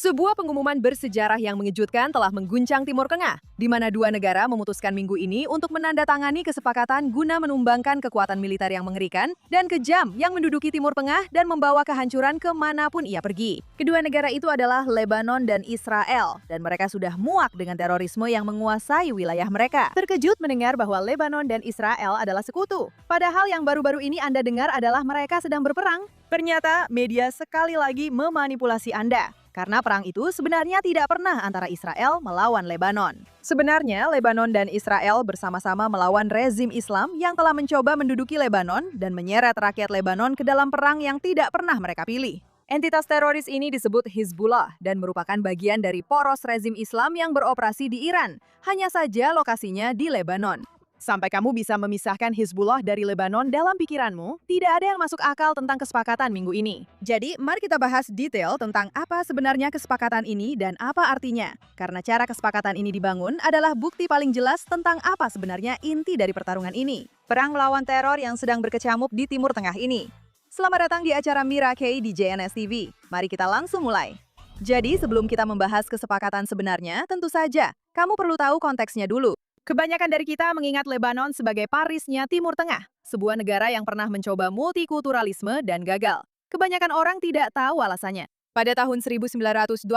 Sebuah pengumuman bersejarah yang mengejutkan telah mengguncang Timur Tengah, di mana dua negara memutuskan minggu ini untuk menandatangani kesepakatan guna menumbangkan kekuatan militer yang mengerikan dan kejam yang menduduki Timur Tengah dan membawa kehancuran kemanapun ia pergi. Kedua negara itu adalah Lebanon dan Israel, dan mereka sudah muak dengan terorisme yang menguasai wilayah mereka. Terkejut mendengar bahwa Lebanon dan Israel adalah sekutu, padahal yang baru-baru ini Anda dengar adalah mereka sedang berperang. Ternyata media sekali lagi memanipulasi Anda. Karena perang itu sebenarnya tidak pernah antara Israel melawan Lebanon. Sebenarnya, Lebanon dan Israel bersama-sama melawan rezim Islam yang telah mencoba menduduki Lebanon dan menyeret rakyat Lebanon ke dalam perang yang tidak pernah mereka pilih. Entitas teroris ini disebut Hizbullah dan merupakan bagian dari poros rezim Islam yang beroperasi di Iran. Hanya saja lokasinya di Lebanon. Sampai kamu bisa memisahkan Hizbullah dari Lebanon dalam pikiranmu, tidak ada yang masuk akal tentang kesepakatan minggu ini. Jadi, mari kita bahas detail tentang apa sebenarnya kesepakatan ini dan apa artinya. Karena cara kesepakatan ini dibangun adalah bukti paling jelas tentang apa sebenarnya inti dari pertarungan ini. Perang melawan teror yang sedang berkecamuk di Timur Tengah ini. Selamat datang di acara Mira Kay di JNS TV. Mari kita langsung mulai. Jadi, sebelum kita membahas kesepakatan sebenarnya, tentu saja, kamu perlu tahu konteksnya dulu. Kebanyakan dari kita mengingat Lebanon sebagai Parisnya Timur Tengah, sebuah negara yang pernah mencoba multikulturalisme dan gagal. Kebanyakan orang tidak tahu alasannya. Pada tahun 1980,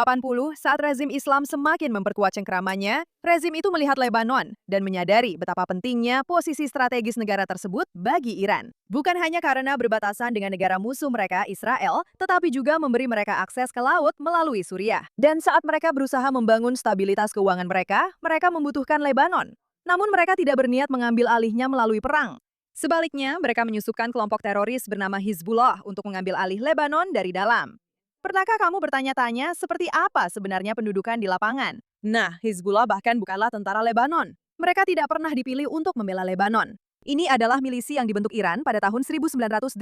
saat rezim Islam semakin memperkuat cengkeramannya, rezim itu melihat Lebanon dan menyadari betapa pentingnya posisi strategis negara tersebut bagi Iran. Bukan hanya karena berbatasan dengan negara musuh mereka, Israel, tetapi juga memberi mereka akses ke laut melalui Suriah. Dan saat mereka berusaha membangun stabilitas keuangan mereka membutuhkan Lebanon. Namun mereka tidak berniat mengambil alihnya melalui perang. Sebaliknya, mereka menyusupkan kelompok teroris bernama Hizbullah untuk mengambil alih Lebanon dari dalam. Pernahkah kamu bertanya-tanya seperti apa sebenarnya pendudukan di lapangan? Nah, Hizbullah bahkan bukanlah tentara Lebanon. Mereka tidak pernah dipilih untuk membela Lebanon. Ini adalah milisi yang dibentuk Iran pada tahun 1982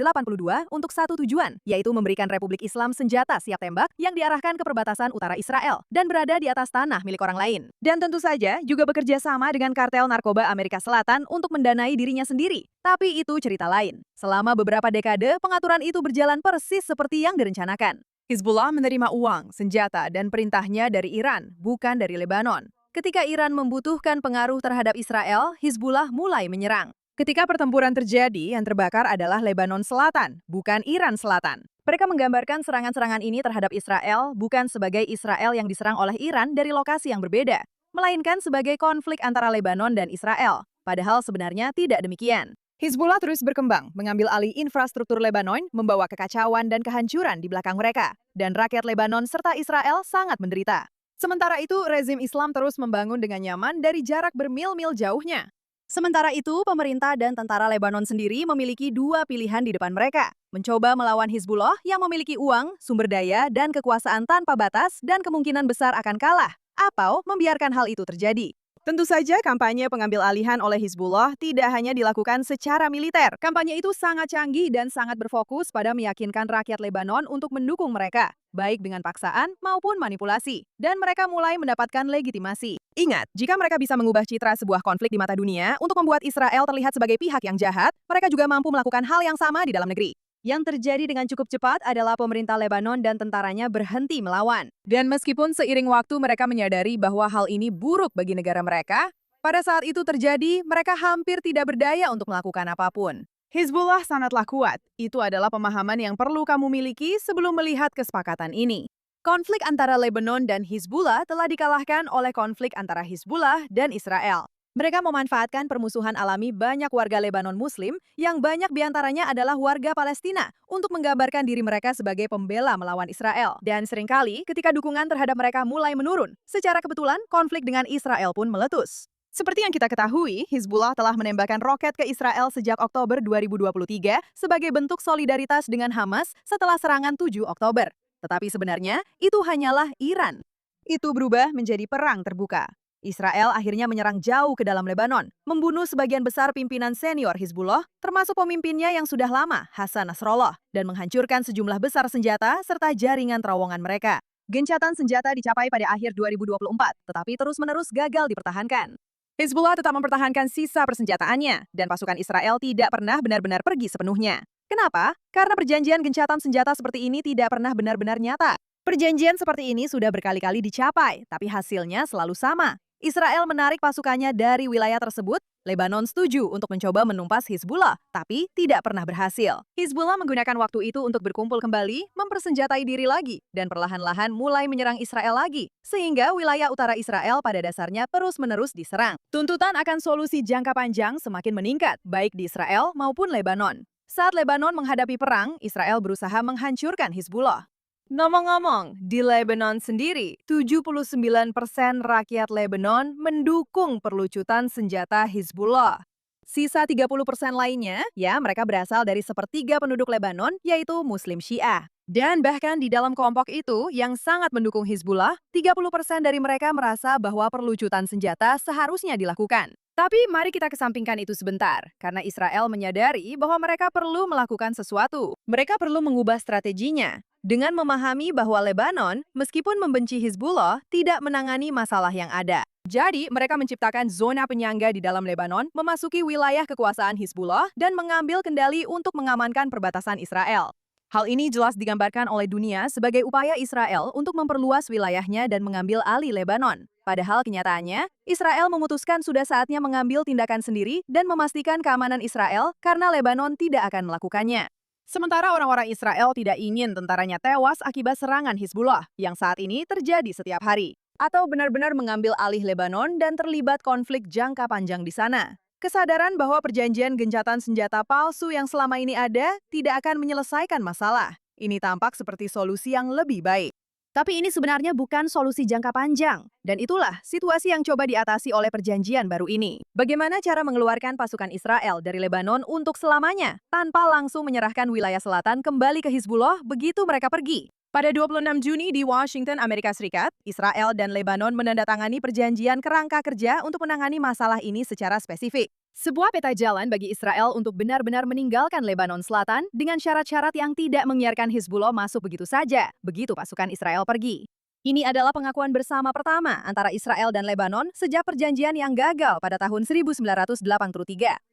untuk satu tujuan, yaitu memberikan Republik Islam senjata siap tembak yang diarahkan ke perbatasan utara Israel dan berada di atas tanah milik orang lain. Dan tentu saja juga bekerja sama dengan kartel narkoba Amerika Selatan untuk mendanai dirinya sendiri. Tapi itu cerita lain. Selama beberapa dekade, pengaturan itu berjalan persis seperti yang direncanakan. Hizbullah menerima uang, senjata, dan perintahnya dari Iran, bukan dari Lebanon. Ketika Iran membutuhkan pengaruh terhadap Israel, Hizbullah mulai menyerang. Ketika pertempuran terjadi, yang terbakar adalah Lebanon Selatan, bukan Iran Selatan. Mereka menggambarkan serangan-serangan ini terhadap Israel bukan sebagai Israel yang diserang oleh Iran dari lokasi yang berbeda, melainkan sebagai konflik antara Lebanon dan Israel. Padahal sebenarnya tidak demikian. Hizbullah terus berkembang, mengambil alih infrastruktur Lebanon, membawa kekacauan dan kehancuran di belakang mereka. Dan rakyat Lebanon serta Israel sangat menderita. Sementara itu, rezim Islam terus membangun dengan nyaman dari jarak bermil-mil jauhnya. Sementara itu, pemerintah dan tentara Lebanon sendiri memiliki dua pilihan di depan mereka. Mencoba melawan Hizbullah yang memiliki uang, sumber daya, dan kekuasaan tanpa batas dan kemungkinan besar akan kalah. Atau membiarkan hal itu terjadi. Tentu saja kampanye pengambil alihan oleh Hizbullah tidak hanya dilakukan secara militer. Kampanye itu sangat canggih dan sangat berfokus pada meyakinkan rakyat Lebanon untuk mendukung mereka, baik dengan paksaan maupun manipulasi. Dan mereka mulai mendapatkan legitimasi. Ingat, jika mereka bisa mengubah citra sebuah konflik di mata dunia untuk membuat Israel terlihat sebagai pihak yang jahat, mereka juga mampu melakukan hal yang sama di dalam negeri. Yang terjadi dengan cukup cepat adalah pemerintah Lebanon dan tentaranya berhenti melawan. Dan meskipun seiring waktu mereka menyadari bahwa hal ini buruk bagi negara mereka, pada saat itu terjadi, mereka hampir tidak berdaya untuk melakukan apapun. Hizbullah sangatlah kuat. Itu adalah pemahaman yang perlu kamu miliki sebelum melihat kesepakatan ini. Konflik antara Lebanon dan Hizbullah telah dikalahkan oleh konflik antara Hizbullah dan Israel. Mereka memanfaatkan permusuhan alami banyak warga Lebanon Muslim yang banyak diantaranya adalah warga Palestina untuk menggambarkan diri mereka sebagai pembela melawan Israel. Dan seringkali ketika dukungan terhadap mereka mulai menurun, secara kebetulan konflik dengan Israel pun meletus. Seperti yang kita ketahui, Hizbullah telah menembakkan roket ke Israel sejak Oktober 2023 sebagai bentuk solidaritas dengan Hamas setelah serangan 7 Oktober. Tetapi sebenarnya itu hanyalah Iran. Itu berubah menjadi perang terbuka. Israel akhirnya menyerang jauh ke dalam Lebanon, membunuh sebagian besar pimpinan senior Hizbullah, termasuk pemimpinnya yang sudah lama, Hassan Nasrallah, dan menghancurkan sejumlah besar senjata serta jaringan terowongan mereka. Gencatan senjata dicapai pada akhir 2024, tetapi terus-menerus gagal dipertahankan. Hizbullah tetap mempertahankan sisa persenjataannya, dan pasukan Israel tidak pernah benar-benar pergi sepenuhnya. Kenapa? Karena perjanjian gencatan senjata seperti ini tidak pernah benar-benar nyata. Perjanjian seperti ini sudah berkali-kali dicapai, tapi hasilnya selalu sama. Israel menarik pasukannya dari wilayah tersebut, Lebanon setuju untuk mencoba menumpas Hizbullah, tapi tidak pernah berhasil. Hizbullah menggunakan waktu itu untuk berkumpul kembali, mempersenjatai diri lagi, dan perlahan-lahan mulai menyerang Israel lagi, sehingga wilayah utara Israel pada dasarnya terus-menerus diserang. Tuntutan akan solusi jangka panjang semakin meningkat, baik di Israel maupun Lebanon. Saat Lebanon menghadapi perang, Israel berusaha menghancurkan Hizbullah. Ngomong-ngomong, di Lebanon sendiri, 79% rakyat Lebanon mendukung perlucutan senjata Hizbullah. Sisa 30% lainnya, ya mereka berasal dari sepertiga penduduk Lebanon, yaitu Muslim Syiah. Dan bahkan di dalam kelompok itu, yang sangat mendukung Hizbullah, 30% dari mereka merasa bahwa perlucutan senjata seharusnya dilakukan. Tapi mari kita kesampingkan itu sebentar, karena Israel menyadari bahwa mereka perlu melakukan sesuatu. Mereka perlu mengubah strateginya. Dengan memahami bahwa Lebanon, meskipun membenci Hizbullah, tidak menangani masalah yang ada. Jadi, mereka menciptakan zona penyangga di dalam Lebanon, memasuki wilayah kekuasaan Hizbullah, dan mengambil kendali untuk mengamankan perbatasan Israel. Hal ini jelas digambarkan oleh dunia sebagai upaya Israel untuk memperluas wilayahnya dan mengambil alih Lebanon. Padahal kenyataannya, Israel memutuskan sudah saatnya mengambil tindakan sendiri dan memastikan keamanan Israel karena Lebanon tidak akan melakukannya. Sementara orang-orang Israel tidak ingin tentaranya tewas akibat serangan Hizbullah yang saat ini terjadi setiap hari, atau benar-benar mengambil alih Lebanon dan terlibat konflik jangka panjang di sana. Kesadaran bahwa perjanjian gencatan senjata palsu yang selama ini ada tidak akan menyelesaikan masalah. Ini tampak seperti solusi yang lebih baik. Tapi ini sebenarnya bukan solusi jangka panjang. Dan itulah situasi yang coba diatasi oleh perjanjian baru ini. Bagaimana cara mengeluarkan pasukan Israel dari Lebanon untuk selamanya, tanpa langsung menyerahkan wilayah selatan kembali ke Hizbullah begitu mereka pergi? Pada 26 Juni di Washington, Amerika Serikat, Israel dan Lebanon menandatangani perjanjian kerangka kerja untuk menangani masalah ini secara spesifik. Sebuah peta jalan bagi Israel untuk benar-benar meninggalkan Lebanon Selatan dengan syarat-syarat yang tidak membiarkan Hizbullah masuk begitu saja, begitu pasukan Israel pergi. Ini adalah pengakuan bersama pertama antara Israel dan Lebanon sejak perjanjian yang gagal pada tahun 1983.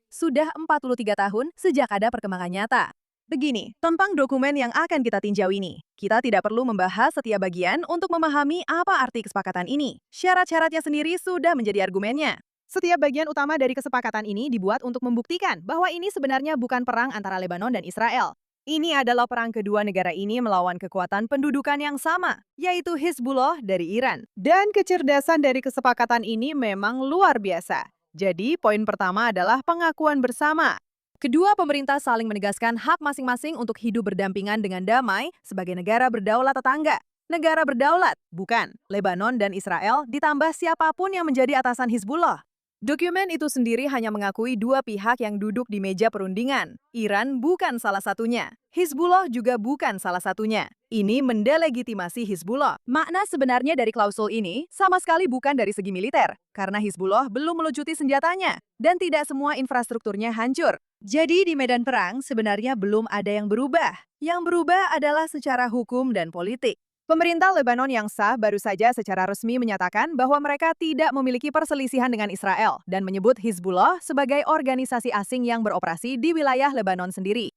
Sudah 43 tahun sejak ada perkembangan nyata. Begini, tentang dokumen yang akan kita tinjau ini. Kita tidak perlu membahas setiap bagian untuk memahami apa arti kesepakatan ini. Syarat-syaratnya sendiri sudah menjadi argumennya. Setiap bagian utama dari kesepakatan ini dibuat untuk membuktikan bahwa ini sebenarnya bukan perang antara Lebanon dan Israel. Ini adalah perang kedua negara ini melawan kekuatan pendudukan yang sama, yaitu Hizbullah dari Iran. Dan kecerdasan dari kesepakatan ini memang luar biasa. Jadi, poin pertama adalah pengakuan bersama. Kedua pemerintah saling menegaskan hak masing-masing untuk hidup berdampingan dengan damai sebagai negara berdaulat tetangga. Negara berdaulat, bukan Lebanon dan Israel, ditambah siapapun yang menjadi atasan Hizbullah. Dokumen itu sendiri hanya mengakui dua pihak yang duduk di meja perundingan. Iran bukan salah satunya. Hizbullah juga bukan salah satunya. Ini mendelegitimasi Hizbullah. Makna sebenarnya dari klausul ini sama sekali bukan dari segi militer, karena Hizbullah belum melucuti senjatanya, dan tidak semua infrastrukturnya hancur. Jadi di medan perang sebenarnya belum ada yang berubah. Yang berubah adalah secara hukum dan politik. Pemerintah Lebanon yang sah baru saja secara resmi menyatakan bahwa mereka tidak memiliki perselisihan dengan Israel dan menyebut Hizbullah sebagai organisasi asing yang beroperasi di wilayah Lebanon sendiri.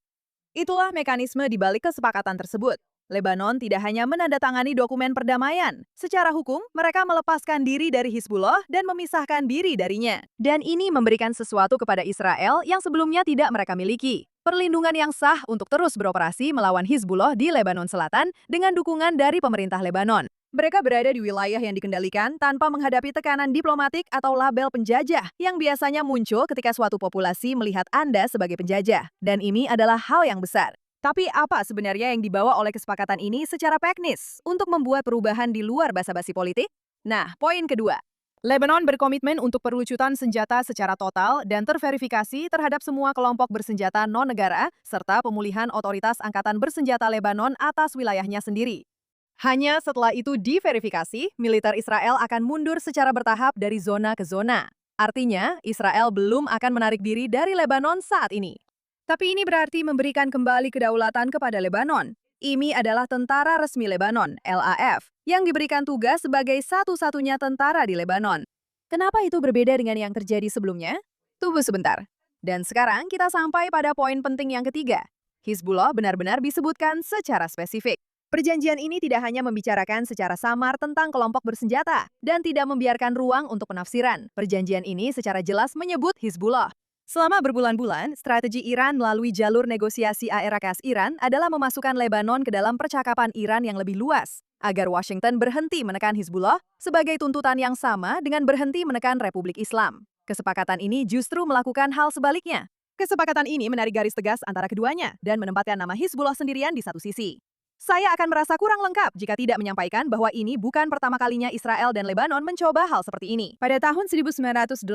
Itulah mekanisme di balik kesepakatan tersebut. Lebanon tidak hanya menandatangani dokumen perdamaian. Secara hukum, mereka melepaskan diri dari Hizbullah dan memisahkan diri darinya. Dan ini memberikan sesuatu kepada Israel yang sebelumnya tidak mereka miliki. Perlindungan yang sah untuk terus beroperasi melawan Hizbullah di Lebanon Selatan dengan dukungan dari pemerintah Lebanon. Mereka berada di wilayah yang dikendalikan tanpa menghadapi tekanan diplomatik atau label penjajah yang biasanya muncul ketika suatu populasi melihat Anda sebagai penjajah. Dan ini adalah hal yang besar. Tapi apa sebenarnya yang dibawa oleh kesepakatan ini secara teknis untuk membuat perubahan di luar basa-basi politik? Nah, poin kedua. Lebanon berkomitmen untuk perlucutan senjata secara total dan terverifikasi terhadap semua kelompok bersenjata non-negara, serta pemulihan otoritas angkatan bersenjata Lebanon atas wilayahnya sendiri. Hanya setelah itu diverifikasi, militer Israel akan mundur secara bertahap dari zona ke zona. Artinya, Israel belum akan menarik diri dari Lebanon saat ini. Tapi ini berarti memberikan kembali kedaulatan kepada Lebanon. IMI adalah tentara resmi Lebanon, LAF, yang diberikan tugas sebagai satu-satunya tentara di Lebanon. Kenapa itu berbeda dengan yang terjadi sebelumnya? Tunggu sebentar. Dan sekarang kita sampai pada poin penting yang ketiga. Hizbullah benar-benar disebutkan secara spesifik. Perjanjian ini tidak hanya membicarakan secara samar tentang kelompok bersenjata dan tidak membiarkan ruang untuk penafsiran. Perjanjian ini secara jelas menyebut Hizbullah. Selama berbulan-bulan, strategi Iran melalui jalur negosiasi ARKS Iran adalah memasukkan Lebanon ke dalam percakapan Iran yang lebih luas, agar Washington berhenti menekan Hizbullah sebagai tuntutan yang sama dengan berhenti menekan Republik Islam. Kesepakatan ini justru melakukan hal sebaliknya. Kesepakatan ini menarik garis tegas antara keduanya dan menempatkan nama Hizbullah sendirian di satu sisi. Saya akan merasa kurang lengkap jika tidak menyampaikan bahwa ini bukan pertama kalinya Israel dan Lebanon mencoba hal seperti ini. Pada tahun 1983,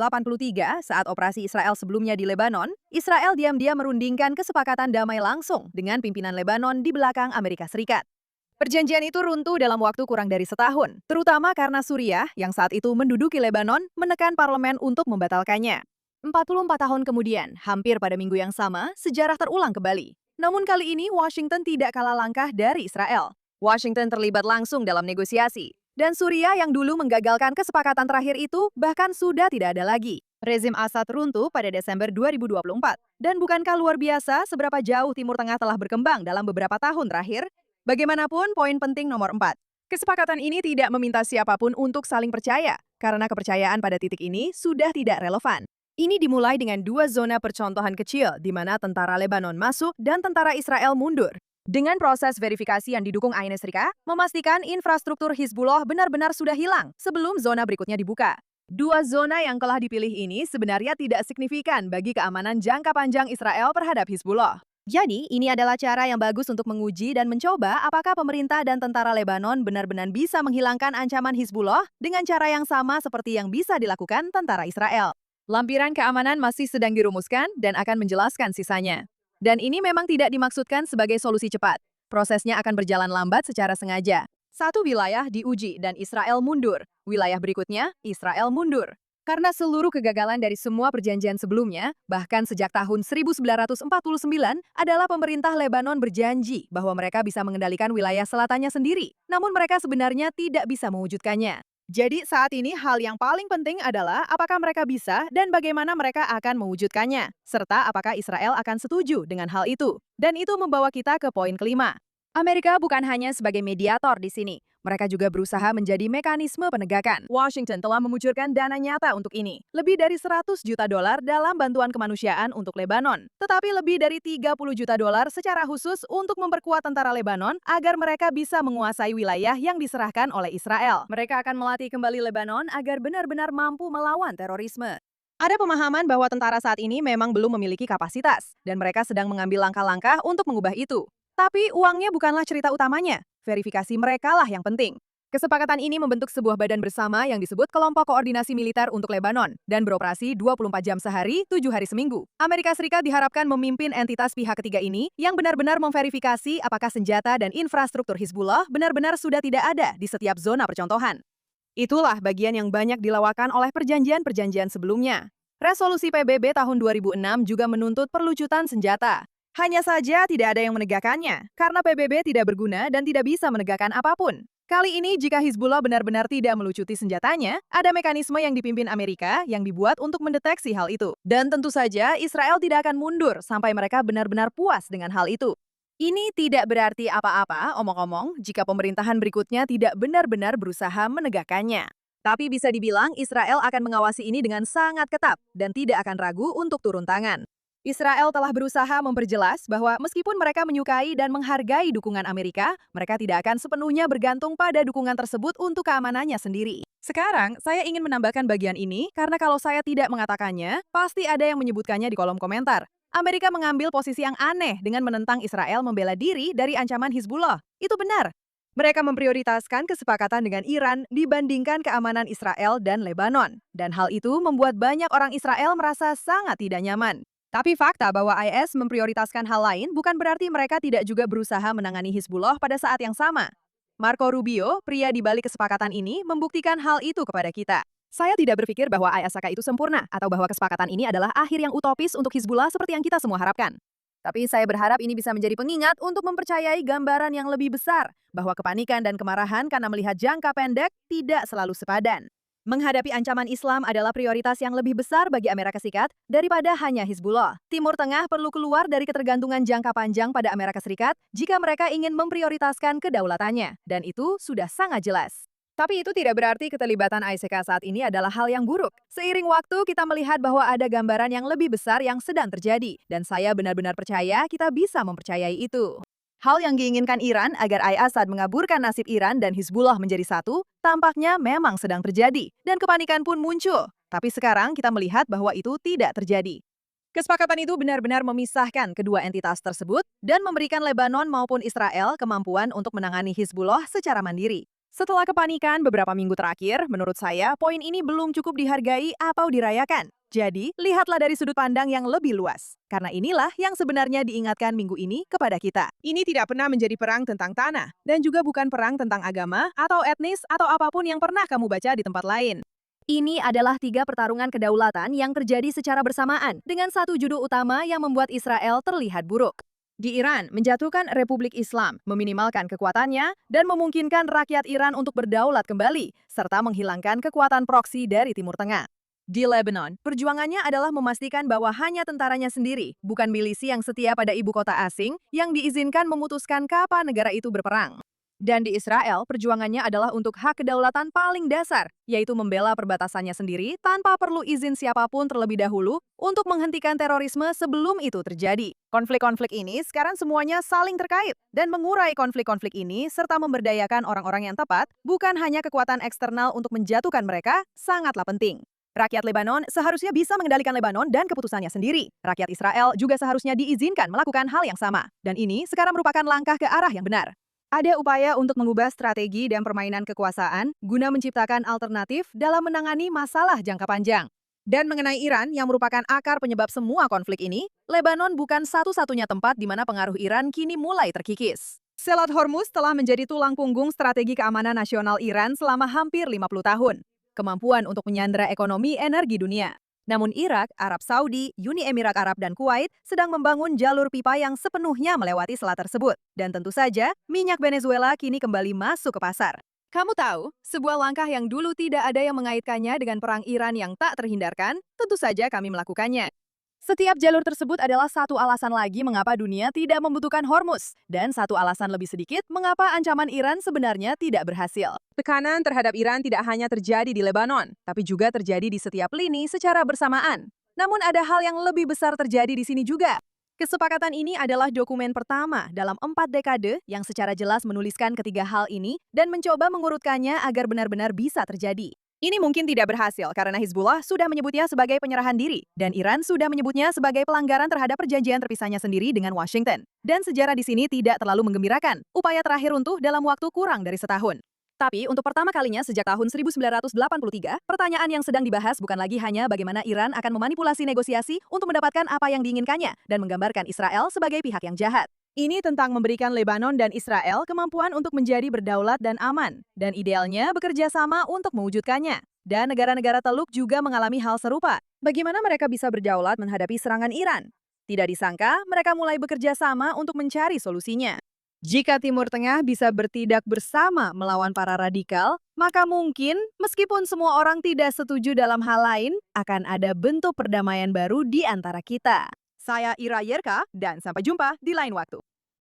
saat operasi Israel sebelumnya di Lebanon, Israel diam-diam merundingkan kesepakatan damai langsung dengan pimpinan Lebanon di belakang Amerika Serikat. Perjanjian itu runtuh dalam waktu kurang dari setahun, terutama karena Suriah yang saat itu menduduki Lebanon menekan parlemen untuk membatalkannya. 44 tahun kemudian, hampir pada minggu yang sama, sejarah terulang kembali. Namun kali ini Washington tidak kalah langkah dari Israel. Washington terlibat langsung dalam negosiasi. Dan Suriah yang dulu menggagalkan kesepakatan terakhir itu bahkan sudah tidak ada lagi. Rezim Assad runtuh pada Desember 2024. Dan bukankah luar biasa seberapa jauh Timur Tengah telah berkembang dalam beberapa tahun terakhir? Bagaimanapun, poin penting nomor 4. Kesepakatan ini tidak meminta siapapun untuk saling percaya, karena kepercayaan pada titik ini sudah tidak relevan. Ini dimulai dengan dua zona percontohan kecil di mana tentara Lebanon masuk dan tentara Israel mundur. Dengan proses verifikasi yang didukung Amerika, memastikan infrastruktur Hizbullah benar-benar sudah hilang sebelum zona berikutnya dibuka. Dua zona yang telah dipilih ini sebenarnya tidak signifikan bagi keamanan jangka panjang Israel terhadap Hizbullah. Jadi, ini adalah cara yang bagus untuk menguji dan mencoba apakah pemerintah dan tentara Lebanon benar-benar bisa menghilangkan ancaman Hizbullah dengan cara yang sama seperti yang bisa dilakukan tentara Israel. Lampiran keamanan masih sedang dirumuskan dan akan menjelaskan sisanya. Dan ini memang tidak dimaksudkan sebagai solusi cepat. Prosesnya akan berjalan lambat secara sengaja. Satu wilayah diuji dan Israel mundur. Wilayah berikutnya, Israel mundur. Karena seluruh kegagalan dari semua perjanjian sebelumnya, bahkan sejak tahun 1949, adalah pemerintah Lebanon berjanji bahwa mereka bisa mengendalikan wilayah selatannya sendiri. Namun mereka sebenarnya tidak bisa mewujudkannya. Jadi saat ini hal yang paling penting adalah apakah mereka bisa dan bagaimana mereka akan mewujudkannya, serta apakah Israel akan setuju dengan hal itu. Dan itu membawa kita ke poin kelima. Amerika bukan hanya sebagai mediator di sini, mereka juga berusaha menjadi mekanisme penegakan. Washington telah mengucurkan dana nyata untuk ini, lebih dari 100 juta dolar dalam bantuan kemanusiaan untuk Lebanon, tetapi lebih dari 30 juta dolar secara khusus untuk memperkuat tentara Lebanon agar mereka bisa menguasai wilayah yang diserahkan oleh Israel. Mereka akan melatih kembali Lebanon agar benar-benar mampu melawan terorisme. Ada pemahaman bahwa tentara saat ini memang belum memiliki kapasitas, dan mereka sedang mengambil langkah-langkah untuk mengubah itu. Tapi uangnya bukanlah cerita utamanya, verifikasi merekalah yang penting. Kesepakatan ini membentuk sebuah badan bersama yang disebut Kelompok Koordinasi Militer untuk Lebanon dan beroperasi 24 jam sehari, 7 hari seminggu. Amerika Serikat diharapkan memimpin entitas pihak ketiga ini yang benar-benar memverifikasi apakah senjata dan infrastruktur Hizbullah benar-benar sudah tidak ada di setiap zona percontohan. Itulah bagian yang banyak dilawakan oleh perjanjian-perjanjian sebelumnya. Resolusi PBB tahun 2006 juga menuntut perlucutan senjata. Hanya saja tidak ada yang menegakkannya, karena PBB tidak berguna dan tidak bisa menegakkan apapun. Kali ini jika Hizbullah benar-benar tidak melucuti senjatanya, ada mekanisme yang dipimpin Amerika yang dibuat untuk mendeteksi hal itu. Dan tentu saja Israel tidak akan mundur sampai mereka benar-benar puas dengan hal itu. Ini tidak berarti apa-apa, omong-omong, jika pemerintahan berikutnya tidak benar-benar berusaha menegakkannya. Tapi bisa dibilang Israel akan mengawasi ini dengan sangat ketat dan tidak akan ragu untuk turun tangan. Israel telah berusaha memperjelas bahwa meskipun mereka menyukai dan menghargai dukungan Amerika, mereka tidak akan sepenuhnya bergantung pada dukungan tersebut untuk keamanannya sendiri. Sekarang, saya ingin menambahkan bagian ini karena kalau saya tidak mengatakannya, pasti ada yang menyebutkannya di kolom komentar. Amerika mengambil posisi yang aneh dengan menentang Israel membela diri dari ancaman Hizbullah. Itu benar. Mereka memprioritaskan kesepakatan dengan Iran dibandingkan keamanan Israel dan Lebanon. Dan hal itu membuat banyak orang Israel merasa sangat tidak nyaman. Tapi fakta bahwa IS memprioritaskan hal lain bukan berarti mereka tidak juga berusaha menangani Hizbullah pada saat yang sama. Marco Rubio, pria di balik kesepakatan ini, membuktikan hal itu kepada kita. Saya tidak berpikir bahwa ISK itu sempurna atau bahwa kesepakatan ini adalah akhir yang utopis untuk Hizbullah seperti yang kita semua harapkan. Tapi saya berharap ini bisa menjadi pengingat untuk mempercayai gambaran yang lebih besar, bahwa kepanikan dan kemarahan karena melihat jangka pendek tidak selalu sepadan. Menghadapi ancaman Islam adalah prioritas yang lebih besar bagi Amerika Serikat daripada hanya Hizbullah. Timur Tengah perlu keluar dari ketergantungan jangka panjang pada Amerika Serikat jika mereka ingin memprioritaskan kedaulatannya, dan itu sudah sangat jelas. Tapi itu tidak berarti keterlibatan ISK saat ini adalah hal yang buruk. Seiring waktu, kita melihat bahwa ada gambaran yang lebih besar yang sedang terjadi, dan saya benar-benar percaya kita bisa mempercayai itu. Hal yang diinginkan Iran agar Assad mengaburkan nasib Iran dan Hizbullah menjadi satu, tampaknya memang sedang terjadi, dan kepanikan pun muncul. Tapi sekarang kita melihat bahwa itu tidak terjadi. Kesepakatan itu benar-benar memisahkan kedua entitas tersebut dan memberikan Lebanon maupun Israel kemampuan untuk menangani Hizbullah secara mandiri. Setelah kepanikan beberapa minggu terakhir, menurut saya poin ini belum cukup dihargai atau dirayakan. Jadi, lihatlah dari sudut pandang yang lebih luas. Karena inilah yang sebenarnya diingatkan minggu ini kepada kita. Ini tidak pernah menjadi perang tentang tanah, dan juga bukan perang tentang agama, atau etnis, atau apapun yang pernah kamu baca di tempat lain. Ini adalah 3 pertarungan kedaulatan yang terjadi secara bersamaan, dengan satu judul utama yang membuat Israel terlihat buruk. Di Iran, menjatuhkan Republik Islam, meminimalkan kekuatannya, dan memungkinkan rakyat Iran untuk berdaulat kembali, serta menghilangkan kekuatan proksi dari Timur Tengah. Di Lebanon, perjuangannya adalah memastikan bahwa hanya tentaranya sendiri, bukan milisi yang setia pada ibu kota asing, yang diizinkan memutuskan kapan negara itu berperang. Dan di Israel, perjuangannya adalah untuk hak kedaulatan paling dasar, yaitu membela perbatasannya sendiri tanpa perlu izin siapapun terlebih dahulu untuk menghentikan terorisme sebelum itu terjadi. Konflik-konflik ini sekarang semuanya saling terkait, dan mengurai konflik-konflik ini serta memberdayakan orang-orang yang tepat, bukan hanya kekuatan eksternal untuk menjatuhkan mereka, sangatlah penting. Rakyat Lebanon seharusnya bisa mengendalikan Lebanon dan keputusannya sendiri. Rakyat Israel juga seharusnya diizinkan melakukan hal yang sama. Dan ini sekarang merupakan langkah ke arah yang benar. Ada upaya untuk mengubah strategi dan permainan kekuasaan guna menciptakan alternatif dalam menangani masalah jangka panjang. Dan mengenai Iran yang merupakan akar penyebab semua konflik ini, Lebanon bukan satu-satunya tempat di mana pengaruh Iran kini mulai terkikis. Selat Hormuz telah menjadi tulang punggung strategi keamanan nasional Iran selama hampir 50 tahun. Kemampuan untuk menyandera ekonomi energi dunia. Namun Irak, Arab Saudi, Uni Emirat Arab, dan Kuwait sedang membangun jalur pipa yang sepenuhnya melewati selat tersebut. Dan tentu saja, minyak Venezuela kini kembali masuk ke pasar. Kamu tahu, sebuah langkah yang dulu tidak ada yang mengaitkannya dengan perang Iran yang tak terhindarkan, tentu saja kami melakukannya. Setiap jalur tersebut adalah satu alasan lagi mengapa dunia tidak membutuhkan Hormuz, dan satu alasan lebih sedikit mengapa ancaman Iran sebenarnya tidak berhasil. Tekanan terhadap Iran tidak hanya terjadi di Lebanon, tapi juga terjadi di setiap lini secara bersamaan. Namun ada hal yang lebih besar terjadi di sini juga. Kesepakatan ini adalah dokumen pertama dalam 4 dekade yang secara jelas menuliskan ketiga hal ini dan mencoba mengurutkannya agar benar-benar bisa terjadi. Ini mungkin tidak berhasil karena Hizbullah sudah menyebutnya sebagai penyerahan diri, dan Iran sudah menyebutnya sebagai pelanggaran terhadap perjanjian terpisahnya sendiri dengan Washington. Dan sejarah di sini tidak terlalu menggembirakan. Upaya terakhir runtuh dalam waktu kurang dari setahun. Tapi untuk pertama kalinya sejak tahun 1983, pertanyaan yang sedang dibahas bukan lagi hanya bagaimana Iran akan memanipulasi negosiasi untuk mendapatkan apa yang diinginkannya dan menggambarkan Israel sebagai pihak yang jahat. Ini tentang memberikan Lebanon dan Israel kemampuan untuk menjadi berdaulat dan aman, dan idealnya bekerja sama untuk mewujudkannya. Dan negara-negara Teluk juga mengalami hal serupa. Bagaimana mereka bisa berdaulat menghadapi serangan Iran? Tidak disangka, mereka mulai bekerja sama untuk mencari solusinya. Jika Timur Tengah bisa bertindak bersama melawan para radikal, maka mungkin meskipun semua orang tidak setuju dalam hal lain, akan ada bentuk perdamaian baru di antara kita. Saya Ira Yerka, dan sampai jumpa di lain waktu.